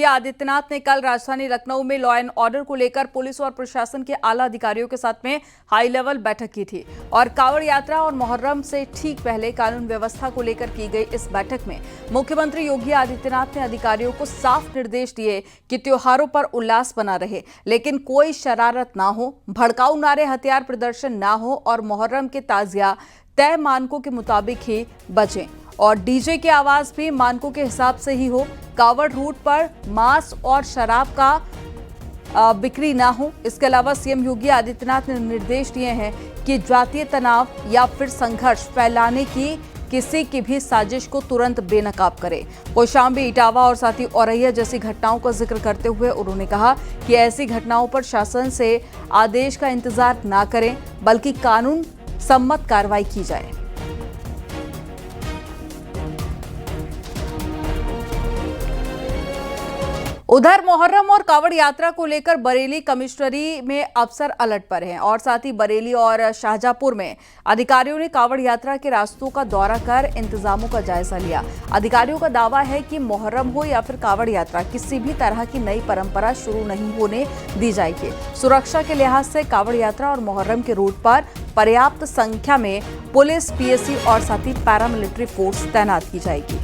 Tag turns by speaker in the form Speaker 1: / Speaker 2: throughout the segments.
Speaker 1: आदित्यनाथ ने कल राजधानी लखनऊ में लॉ एंड ऑर्डर को लेकर पुलिस और प्रशासन के आला अधिकारियों के साथ में हाई लेवल बैठक की थी और कांवड़ यात्रा और मुहर्रम से ठीक पहले कानून व्यवस्था को लेकर की गई इस बैठक में मुख्यमंत्री योगी आदित्यनाथ ने अधिकारियों को साफ निर्देश दिए कि त्योहारों पर उल्लास बना रहे, लेकिन कोई शरारत ना हो, भड़काऊ नारे, हथियार प्रदर्शन ना हो और मुहर्रम के ताजिया तय मानकों के मुताबिक ही बचें और डीजे की आवाज भी मानकों के हिसाब से ही हो। कांवड़ रूट पर मांस और शराब का बिक्री ना हो। इसके अलावा सीएम योगी आदित्यनाथ ने निर्देश दिए हैं कि जातीय तनाव या फिर संघर्ष फैलाने की किसी की भी साजिश को तुरंत बेनकाब करें। कौशाम्बी, इटावा और साथ ही औरैया जैसी घटनाओं का जिक्र करते हुए उन्होंने कहा कि ऐसी घटनाओं पर शासन से आदेश का इंतजार ना करें, बल्कि कानून सम्मत कार्रवाई की जाए। उधर मुहर्रम और कांवड़ यात्रा को लेकर बरेली कमिश्नरी में अफसर अलर्ट पर हैं और साथ ही बरेली और शाहजहांपुर में अधिकारियों ने कांवड़ यात्रा के रास्तों का दौरा कर इंतजामों का जायजा लिया। अधिकारियों का दावा है कि मुहर्रम हो या फिर कांवड़ यात्रा, किसी भी तरह की नई परंपरा शुरू नहीं होने दी जाएगी। सुरक्षा के लिहाज से कांवड़ यात्रा और मुहर्रम के रूट पर पर्याप्त संख्या में पुलिस, पीएसी और साथ ही पैरामिलिट्री फोर्स तैनात की जाएगी।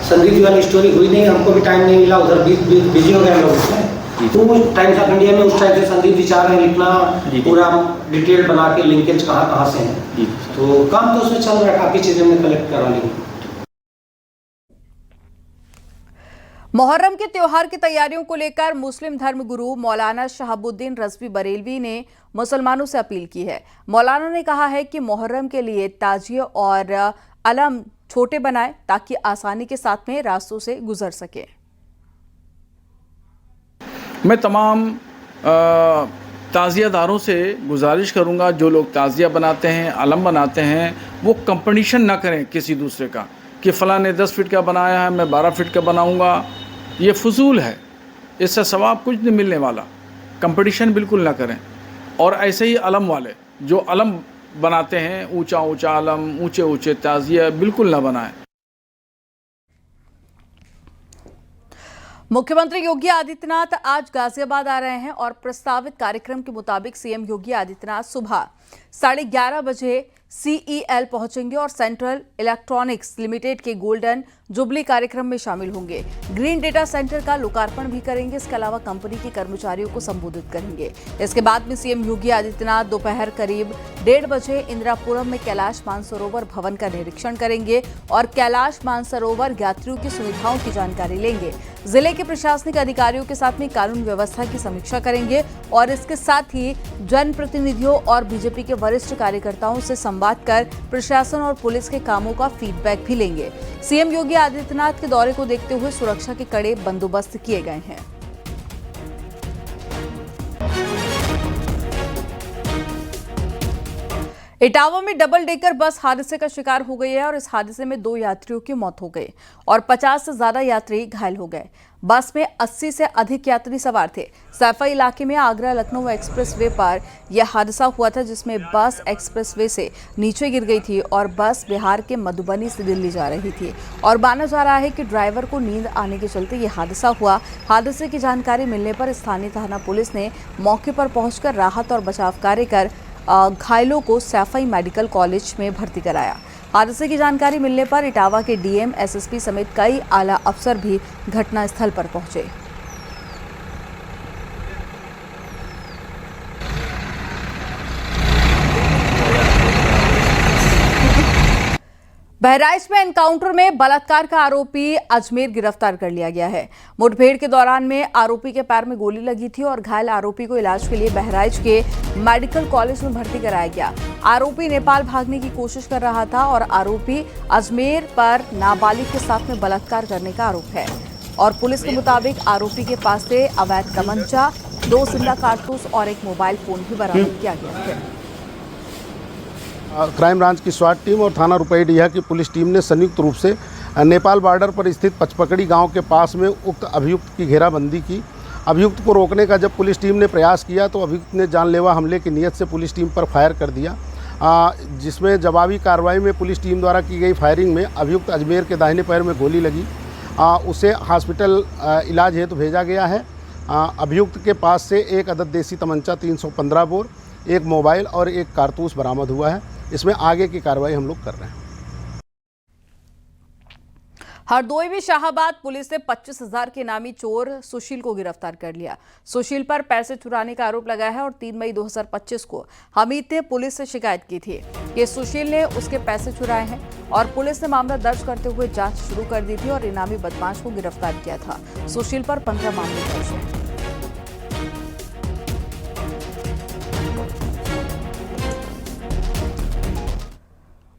Speaker 2: संदीप जी वाली स्टोरी हुई नहीं, हमको भी टाइम नहीं मिला, उधर बिजी हो गए लोग उसमें। तो टाइम्स ऑफ इंडिया में उस टाइम से संदीप जी चाह रहे हैं लिखना, पूरा डिटेल बना के लिंकेज कहाँ से है, तो काम तो उसमें चल रहा है, काफी चीजें हमने कलेक्ट करा ली।
Speaker 1: मुहर्रम के त्योहार की तैयारियों को लेकर मुस्लिम धर्मगुरु मौलाना शहाबुद्दीन रज़वी बरेलवी ने मुसलमानों से अपील की है। मौलाना ने कहा है कि मुहर्रम के लिए ताजिए और अलम छोटे बनाएं ताकि आसानी के साथ में रास्तों से गुजर सके।
Speaker 3: मैं तमाम ताज़ियादारों से गुजारिश करूंगा, जो लोग ताज़िया बनाते हैं, अलम बनाते हैं, वो कंपटीशन ना करें किसी दूसरे का कि फ़लाँ ने 10 फीट का बनाया है, मैं 12 फीट का बनाऊंगा। ये फजूल है, इससे सवाब कुछ नहीं मिलने वाला। कंपटीशन बिल्कुल ना करें। और ऐसे ही अलम वाले जो अलम बनाते हैं, ऊंचा ऊंचा अलम, ऊंचे ऊंचे ताजिया, बिल्कुल ना बनाएं।
Speaker 1: मुख्यमंत्री योगी आदित्यनाथ आज गाजियाबाद आ रहे हैं और प्रस्तावित कार्यक्रम के मुताबिक सीएम योगी आदित्यनाथ सुबह 11:30 बजे CEL पहुंचेंगे और सेंट्रल इलेक्ट्रॉनिक्स लिमिटेड के गोल्डन जुबली कार्यक्रम में शामिल होंगे। ग्रीन डेटा सेंटर का लोकार्पण भी करेंगे। इसके अलावा कंपनी के कर्मचारियों को संबोधित करेंगे। इसके बाद में सीएम योगी आदित्यनाथ दोपहर करीब 1:30 बजे इंदिरापुरम में कैलाश मानसरोवर भवन का निरीक्षण करेंगे और कैलाश मानसरोवर यात्रियों की सुविधाओं की जानकारी लेंगे। जिले के प्रशासनिक अधिकारियों के साथ में कानून व्यवस्था की समीक्षा करेंगे और इसके साथ ही जनप्रतिनिधियों और बीजेपी के वरिष्ठ कार्यकर्ताओं से संवाद कर प्रशासन और पुलिस के कामों का फीडबैक भी लेंगे। सीएम योगी आदित्यनाथ के दौरे को देखते हुए सुरक्षा के कड़े बंदोबस्त किए गए हैं। इटावा में डबल डेकर बस हादसे का शिकार हो गई है और इस हादसे में 2 यात्रियों की मौत हो गई और 50 से ज्यादा यात्री घायल हो गए। बस में 80 से अधिक यात्री सवार थे। सैफा इलाके में आगरा लखनऊ एक्सप्रेसवे पर यह हादसा हुआ था, जिसमें बस एक्सप्रेसवे से नीचे गिर गई थी और बस बिहार के मधुबनी से दिल्ली जा रही थी और माना जा रहा है कि ड्राइवर को नींद आने के चलते यह हादसा हुआ। हादसे की जानकारी मिलने पर स्थानीय थाना पुलिस ने मौके पर पहुंचकर राहत और बचाव कार्य कर घायलों को सैफई मेडिकल कॉलेज में भर्ती कराया। हादसे की जानकारी मिलने पर इटावा के डीएम, एसएसपी समेत कई आला अफसर भी घटनास्थल पर पहुंचे। बहराइच में एनकाउंटर में बलात्कार का आरोपी अजमेर गिरफ्तार कर लिया गया है। मुठभेड़ के दौरान में आरोपी के पैर में गोली लगी थी और घायल आरोपी को इलाज के लिए बहराइच के मेडिकल कॉलेज में भर्ती कराया गया। आरोपी नेपाल भागने की कोशिश कर रहा था और आरोपी अजमेर पर नाबालिग के साथ में बलात्कार करने का आरोप है और पुलिस के मुताबिक आरोपी के पास से अवैध तमंचा, 2 जिंदा कारतूस और एक मोबाइल फोन भी बरामद किया गया है।
Speaker 4: क्राइम ब्रांच की स्वाट टीम और थाना रुपईडीहा की पुलिस टीम ने संयुक्त रूप से नेपाल बॉर्डर पर स्थित पचपकड़ी गांव के पास में उक्त अभियुक्त की घेराबंदी की। अभियुक्त को रोकने का जब पुलिस टीम ने प्रयास किया तो अभियुक्त ने जानलेवा हमले की नीयत से पुलिस टीम पर फायर कर दिया, जिसमें जवाबी कार्रवाई में पुलिस टीम द्वारा की गई फायरिंग में अभियुक्त अजमेर के दाहिने पैर में गोली लगी। उसे हॉस्पिटल इलाज हेतु भेजा गया है। अभियुक्त के पास से एक अदद देसी तमंचा 315 बोर, एक मोबाइल और एक कारतूस बरामद हुआ है। इसमें आगे की कार्रवाई हम लोग कर रहे हैं।
Speaker 1: हरदोई में शाहाबाद पुलिस ने 25,000 के इनामी चोर सुशील को गिरफ्तार कर लिया। सुशील पर पैसे चुराने का आरोप लगा है और 3 मई 2025 को हमीद ने पुलिस से शिकायत की थी कि सुशील ने उसके पैसे चुराए हैं और पुलिस ने मामला दर्ज करते हुए जांच शुरू कर दी थी और इनामी बदमाश को गिरफ्तार किया था। सुशील पर 15 मामले दर्ज हैं।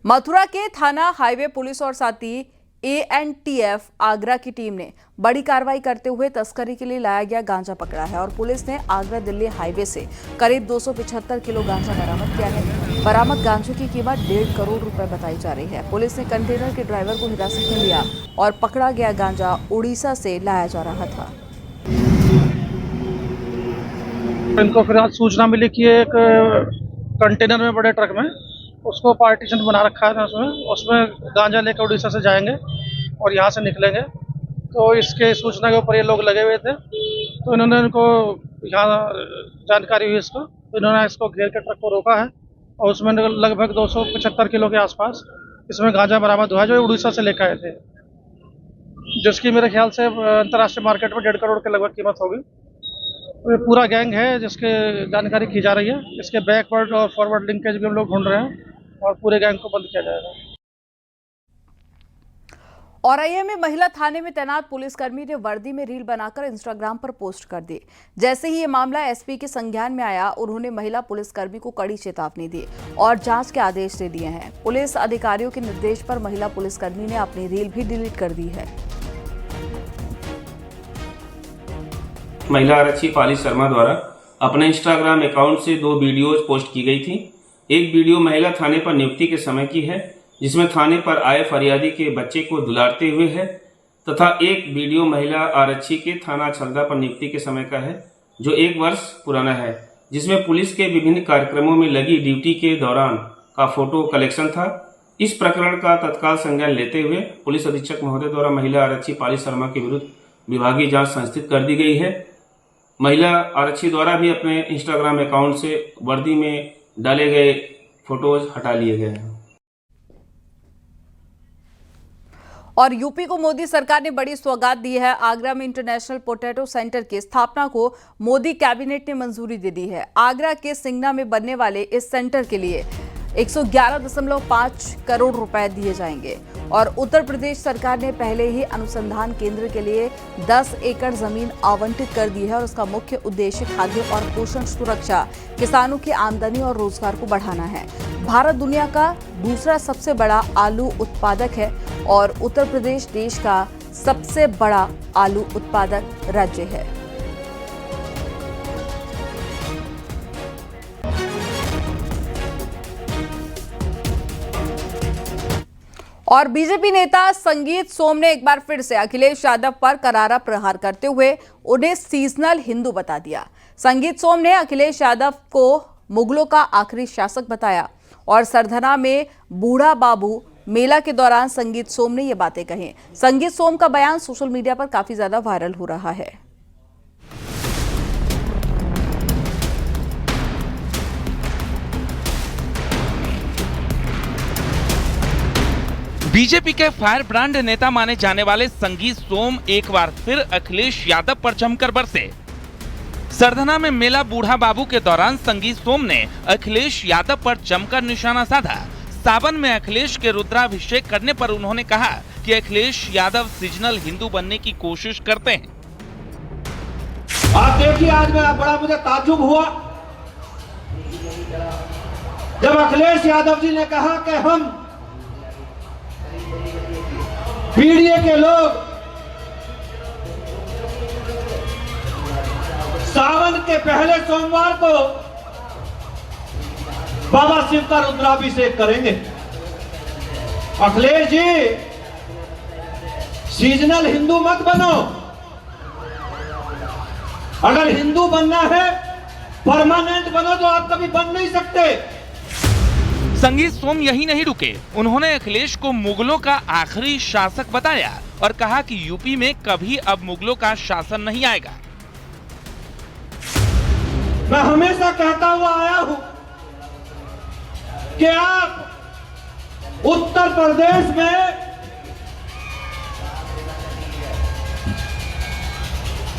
Speaker 1: मथुरा के थाना हाईवे पुलिस और साथी ANTF आगरा की टीम ने बड़ी कार्रवाई करते हुए तस्करी के लिए लाया गया गांजा पकड़ा है और पुलिस ने आगरा दिल्ली हाईवे से करीब 275 किलो गांजा बरामद किया है। बरामद गांजे की कीमत 1.5 करोड़ रुपए बताई जा रही है। पुलिस ने कंटेनर के ड्राइवर को हिरासत में लिया और पकड़ा गया गांजा उड़ीसा से लाया जा रहा था।
Speaker 5: इनको फिलहाल सूचना मिली कि एक कंटेनर में बड़े ट्रक में उसको पार्टीशन बना रखा है, उसमें गांजा लेकर उड़ीसा से जाएंगे और यहाँ से निकलेंगे। तो इसके सूचना के ऊपर ये लोग लगे हुए थे, तो इन्होंने इनको यहाँ जानकारी हुई इसको, तो इन्होंने इसको घेर के ट्रक को रोका है और उसमें लगभग 275 किलो के आसपास इसमें गांजा बरामद हुआ है, जो उड़ीसा से लेकर आए थे, जिसकी मेरे ख्याल से अंतर्राष्ट्रीय मार्केट में 1.5 करोड़ के लगभग कीमत होगी। ये पूरा गैंग है जिसके जानकारी की जा रही है। इसके बैकवर्ड और फॉरवर्ड लिंकेज भी हम लोग ढूंढ रहे हैं और पूरे गैंग को बंद किया जाएगा।
Speaker 1: औरैया में महिला थाने में तैनात पुलिसकर्मी ने वर्दी में रील बनाकर इंस्टाग्राम पर पोस्ट कर दी। जैसे ही ये मामला एसपी के संज्ञान में आया, उन्होंने महिला पुलिसकर्मी को कड़ी चेतावनी दी और जांच के आदेश दे दिए हैं। पुलिस अधिकारियों के निर्देश पर महिला पुलिसकर्मी ने अपनी रील भी डिलीट कर दी है।
Speaker 6: महिला आरक्षी पाली शर्मा द्वारा अपने इंस्टाग्राम अकाउंट से 2 वीडियोज पोस्ट की गई थी। एक वीडियो महिला थाने पर नियुक्ति के समय की है, जिसमें थाने पर आए फरियादी के बच्चे को दुलारते हुए है, तथा एक वीडियो महिला आरक्षी के थाना छलदा पर नियुक्ति के समय का है, जो 1 वर्ष पुराना है, जिसमें पुलिस के विभिन्न कार्यक्रमों में लगी ड्यूटी के दौरान का फोटो कलेक्शन था। इस प्रकरण का तत्काल संज्ञान लेते हुए पुलिस अधीक्षक महोदय द्वारा महिला आरक्षी पाली शर्मा के विरुद्ध विभागीय जांच संस्थित कर दी गई है। महिला आरक्षी द्वारा भी अपने इंस्टाग्राम अकाउंट से वर्दी में डाले गए फोटोज हटा लिए गए हैं।
Speaker 1: और यूपी को मोदी सरकार ने बड़ी सौगात दी है। आगरा में इंटरनेशनल पोटैटो सेंटर की स्थापना को मोदी कैबिनेट ने मंजूरी दे दी है। आगरा के सिंगना में बनने वाले इस सेंटर के लिए 111.5 करोड़ रुपए दिए जाएंगे और उत्तर प्रदेश सरकार ने पहले ही अनुसंधान केंद्र के लिए 10 एकड़ जमीन आवंटित कर दी है और उसका मुख्य उद्देश्य खाद्य और पोषण सुरक्षा, किसानों की आमदनी और रोजगार को बढ़ाना है। भारत दुनिया का दूसरा सबसे बड़ा आलू उत्पादक है और उत्तर प्रदेश देश का सबसे बड़ा आलू उत्पादक राज्य है। और बीजेपी नेता संगीत सोम ने एक बार फिर से अखिलेश यादव पर करारा प्रहार करते हुए उन्हें सीजनल हिंदू बता दिया। संगीत सोम ने अखिलेश यादव को मुगलों का आखिरी शासक बताया और सरधना में बूढ़ा बाबू मेला के दौरान संगीत सोम ने ये बातें कही। संगीत सोम का बयान सोशल मीडिया पर काफी ज्यादा वायरल हो रहा है।
Speaker 7: बीजेपी के फायर ब्रांड नेता माने जाने वाले संगीत सोम एक बार फिर अखिलेश यादव पर जमकर बरसे। सरधना में मेला बूढ़ा बाबू के दौरान संगीत सोम ने अखिलेश यादव पर जमकर निशाना साधा। सावन में अखिलेश के रुद्राभिषेक करने पर उन्होंने कहा कि अखिलेश यादव सीजनल हिंदू बनने की कोशिश करते हैं।
Speaker 8: आप देखिए, आज बड़ा मुझे ताज्जुब हुआ जब अखिलेश यादव जी ने कहा कि हम पीडीए के लोग सावन के पहले सोमवार को बाबा शिव का रुद्राभिषेक करेंगे। अखिलेश जी, सीजनल हिंदू मत बनो। अगर हिंदू बनना है परमानेंट बनो, तो आप कभी बन नहीं सकते।
Speaker 7: संगीत सोम यही नहीं रुके, उन्होंने अखिलेश को मुगलों का आखिरी शासक बताया और कहा कि यूपी में कभी अब मुगलों का शासन नहीं आएगा।
Speaker 8: मैं हमेशा कहता हुआ आया हूं कि आप उत्तर प्रदेश में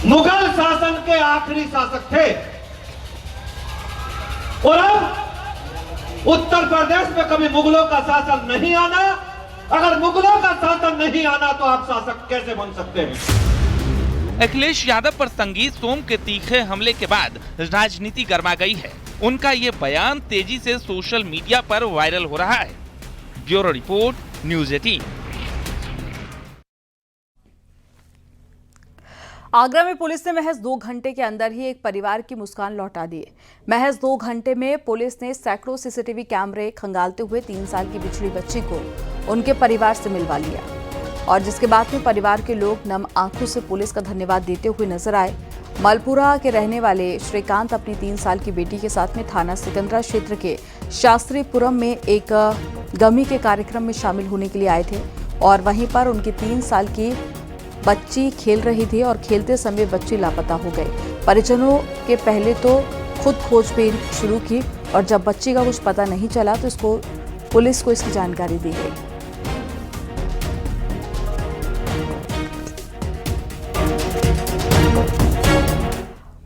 Speaker 8: मुगल शासन के आखिरी शासक थे और अब उत्तर प्रदेश में कभी मुगलों का शासन नहीं आना। अगर मुगलों का शासन नहीं आना तो आप शासक कैसे बन सकते हैं?
Speaker 7: अखिलेश यादव पर संगीत सोम के तीखे हमले के बाद राजनीति गर्मा गई है। उनका ये बयान तेजी से सोशल मीडिया पर वायरल हो रहा है। Bureau report, news 18।
Speaker 1: आगरा में पुलिस ने महज 2 घंटे के अंदर ही एक परिवार की मुस्कान लौटा दी है। महज 2 घंटे में पुलिस ने सैकड़ों सीसीटीवी कैमरे खंगालते हुए 3 साल की बिछड़ी बच्ची को उनके परिवार से मिलवा लिया और जिसके बाद में परिवार के लोग नम आंखों से पुलिस का धन्यवाद देते हुए नजर आए। मलपुरा के रहने वाले श्रीकांत अपनी 3 साल की बेटी के साथ में थाना सिकंदरा क्षेत्र के शास्त्रीपुरम में एक गमी के कार्यक्रम में शामिल होने के लिए आए थे और वहीं पर उनकी 3 साल की बच्ची खेल रही थी और खेलते समय बच्ची लापता हो गई। परिजनों के पहले तो खुद खोजबीन शुरू की और जब बच्ची का कुछ पता नहीं चला तो इसको पुलिस को इसकी जानकारी दी गई।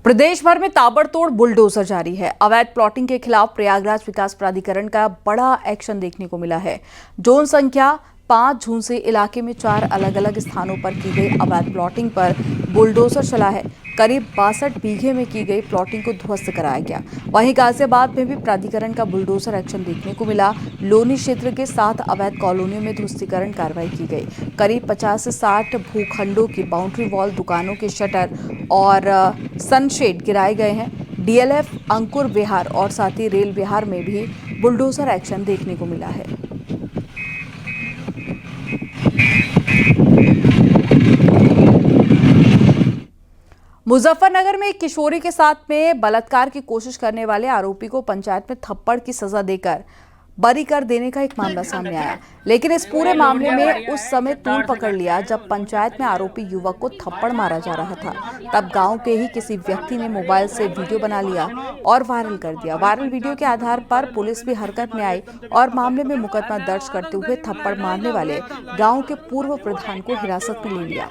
Speaker 1: प्रदेश भर में ताबड़तोड़ बुलडोजर जारी है। अवैध प्लॉटिंग के खिलाफ प्रयागराज विकास प्राधिकरण का बड़ा एक्शन देखने को मिला है। जोन संख्या 5 झूंसी इलाके में 4 अलग अलग स्थानों पर की गई अवैध प्लॉटिंग पर बुलडोजर चला है। करीब 62 बीघे में की गई प्लॉटिंग को ध्वस्त कराया गया। वहीं गाजियाबाद में भी प्राधिकरण का बुलडोजर एक्शन देखने को मिला। लोनी क्षेत्र के 7 अवैध कॉलोनियों में ध्वस्तीकरण कार्रवाई की गई। करीब 50 से 60 भूखंडों की बाउंड्री वॉल, दुकानों के शटर और सनशेड गिराए गए हैं। डीएलएफ अंकुर विहार और साथ ही रेल विहार में भी बुलडोजर एक्शन देखने को मिला है। मुजफ्फरनगर में एक किशोरी के साथ में बलात्कार की कोशिश करने वाले आरोपी को पंचायत में थप्पड़ की सजा देकर बरी कर देने का एक मामला सामने आया, लेकिन इस पूरे मामले में उस समय तूल पकड़ लिया जब पंचायत में आरोपी युवक को थप्पड़ मारा जा रहा था। तब गांव के ही किसी व्यक्ति ने मोबाइल से वीडियो बना लिया और वायरल कर दिया। वायरल वीडियो के आधार पर पुलिस भी हरकत में आई और मामले में मुकदमा दर्ज करते हुए थप्पड़ मारने वाले गाँव के पूर्व प्रधान को हिरासत में ले लिया।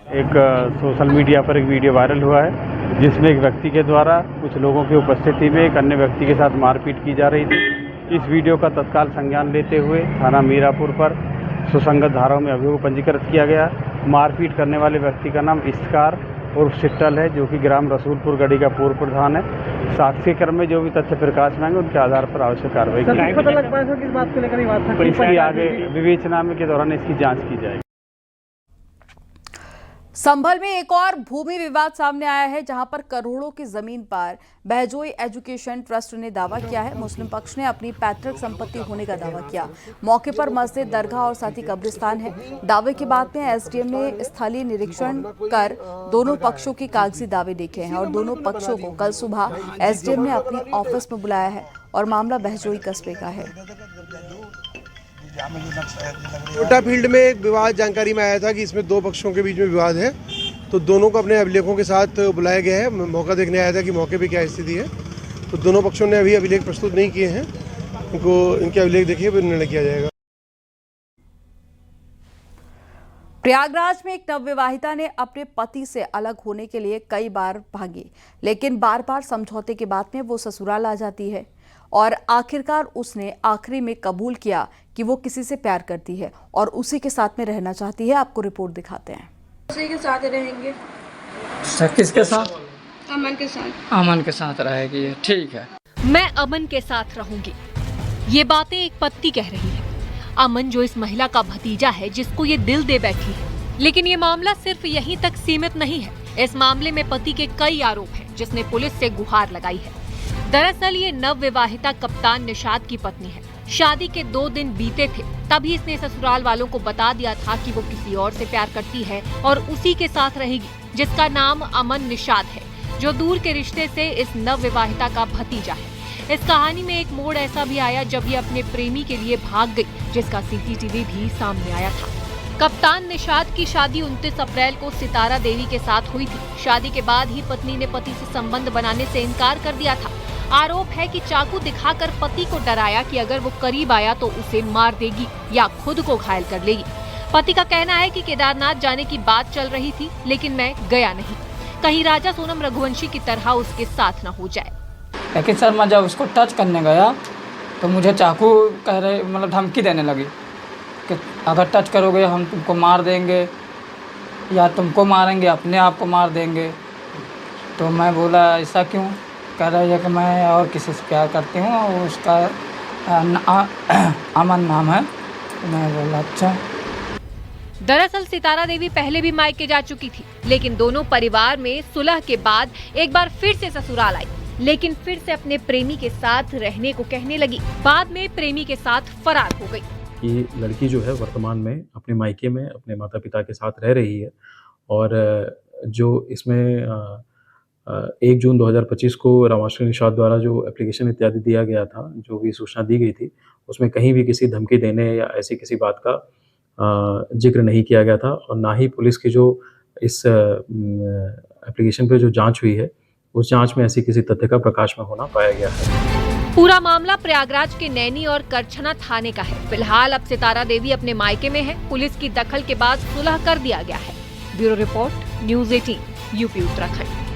Speaker 9: एक सोशल मीडिया पर एक वीडियो वायरल हुआ है जिसमें एक व्यक्ति के द्वारा कुछ लोगों की उपस्थिति में एक अन्य व्यक्ति के साथ मारपीट की जा रही थी। इस वीडियो का तत्काल संज्ञान लेते हुए थाना मीरापुर पर सुसंगत धाराओं में अभियोग पंजीकृत किया गया। मारपीट करने वाले व्यक्ति का नाम इस्कार उर्फ सिट्टल है, जो कि ग्राम रसूलपुर गढ़ी का पूर्व प्रधान है। साक्ष्य क्रम में जो भी तथ्य प्रकाश में आएंगे उनके आधार पर आवश्यक कार्रवाई की जाएगी।
Speaker 5: पता लग पाया किस बात को लेकर ये बात था?
Speaker 9: इसकी आगे विवेचना में के दौरान इसकी जाँच की जाएगी।
Speaker 1: संभल में एक और भूमि विवाद सामने आया है, जहां पर करोड़ों की जमीन पर बहजोई एजुकेशन ट्रस्ट ने दावा किया है। मुस्लिम पक्ष ने अपनी पैतृक संपत्ति होने का दावा किया। मौके पर मस्जिद, दरगाह और साथ ही कब्रिस्तान है। दावे के बाद में एसडीएम ने स्थलीय निरीक्षण कर दोनों पक्षों के कागजी दावे देखे हैं और दोनों पक्षों को कल सुबह एसडीएम ने अपने ऑफिस में बुलाया है और मामला बहजोई कस्बे का है।
Speaker 10: कोटा फील्ड में एक विवाद जानकारी में आया था कि इसमें 2 पक्षों के बीच में विवाद है, तो दोनों को अपने अभिलेखों के साथ बुलाया गया है। मौका देखने आया था कि मौके पे क्या स्थिति है। तो दोनों पक्षों ने अभी अभिलेख प्रस्तुत नहीं किए हैं, इनके अभिलेख देखिए फिर निर्णय किया जाएगा।
Speaker 1: प्रयागराज में एक नवविवाहिता ने अपने पति से अलग होने के लिए कई बार भागी, लेकिन बार बार समझौते के बाद में वो ससुराल आ जाती है और आखिरकार उसने आखिरी में कबूल किया कि वो किसी से प्यार करती है और उसी के साथ में रहना चाहती है। आपको रिपोर्ट दिखाते हैं।
Speaker 11: उसी के साथ रहेंगे।
Speaker 12: किसके साथ?
Speaker 11: अमन के साथ।
Speaker 12: अमन के साथ रहेगी, ठीक है।
Speaker 13: मैं अमन के साथ रहूंगी, ये बातें एक पत्नी कह रही है। अमन जो इस महिला का भतीजा है, जिसको ये दिल दे बैठी है। लेकिन ये मामला सिर्फ यहीं तक सीमित नहीं है। इस मामले में पति के कई आरोप हैं, जिसने पुलिस से गुहार लगाई है। दरअसल ये नवविवाहिता कप्तान निषाद की पत्नी है। शादी के 2 दिन बीते थे, तभी इसने ससुराल वालों को बता दिया था कि वो किसी और से प्यार करती है और उसी के साथ रहेगी, जिसका नाम अमन निषाद है, जो दूर के रिश्ते से इस नवविवाहिता का भतीजा है। इस कहानी में एक मोड़ ऐसा भी आया जब ये अपने प्रेमी के लिए भाग गई, जिसका सीसीटीवी भी सामने आया था। कप्तान निषाद की शादी 29 अप्रैल को सितारा देवी के साथ हुई थी। शादी के बाद ही पत्नी ने पति से संबंध बनाने से इनकार कर दिया था। आरोप है कि चाकू दिखाकर पति को डराया कि अगर वो करीब आया तो उसे मार देगी या खुद को घायल कर लेगी। पति का कहना है कि केदारनाथ जाने की बात चल रही थी, लेकिन मैं गया नहीं, कहीं राजा सोनम रघुवंशी की तरह उसके साथ न हो जाए।
Speaker 12: लेकिन सर मैं जब उसको टच करने गया तो मुझे चाकू कह रहे मतलब धमकी देने लगी कि अगर टच करोगे हम तुमको मार देंगे या तुमको मारेंगे, अपने आप को मार देंगे। तो मैं बोला ऐसा क्यों? कह रही है कि मैं और किसी से प्यार करती हूँ और उसका अमन नाम है। तो मैं बोला अच्छा।
Speaker 13: दरअसल सितारा देवी पहले भी मायके जा चुकी थी, लेकिन दोनों परिवार में सुलह के बाद एक बार फिर से ससुराल आई, लेकिन फिर से अपने प्रेमी के साथ रहने को कहने लगी। बाद में प्रेमी के साथ फरार हो गई।
Speaker 14: कि लड़की जो है वर्तमान में अपने मायके में अपने माता पिता के साथ रह रही है और जो इसमें 1 जून 2025 को रामाश्री निषाद द्वारा जो एप्लीकेशन इत्यादि दिया गया था, जो भी सूचना दी गई थी, उसमें कहीं भी किसी धमकी देने या ऐसी किसी बात का जिक्र नहीं किया गया था और ना ही पुलिस की जो इस एप्लीकेशन पे जो जांच हुई है उस जांच में ऐसी किसी तथ्य का प्रकाश में होना पाया गया है।
Speaker 13: पूरा मामला प्रयागराज के नैनी और करछना थाने का है। फिलहाल अब सितारा देवी अपने मायके में है। पुलिस की दखल के बाद सुलह कर दिया गया है। Bureau report, news 18, UP Uttarakhand.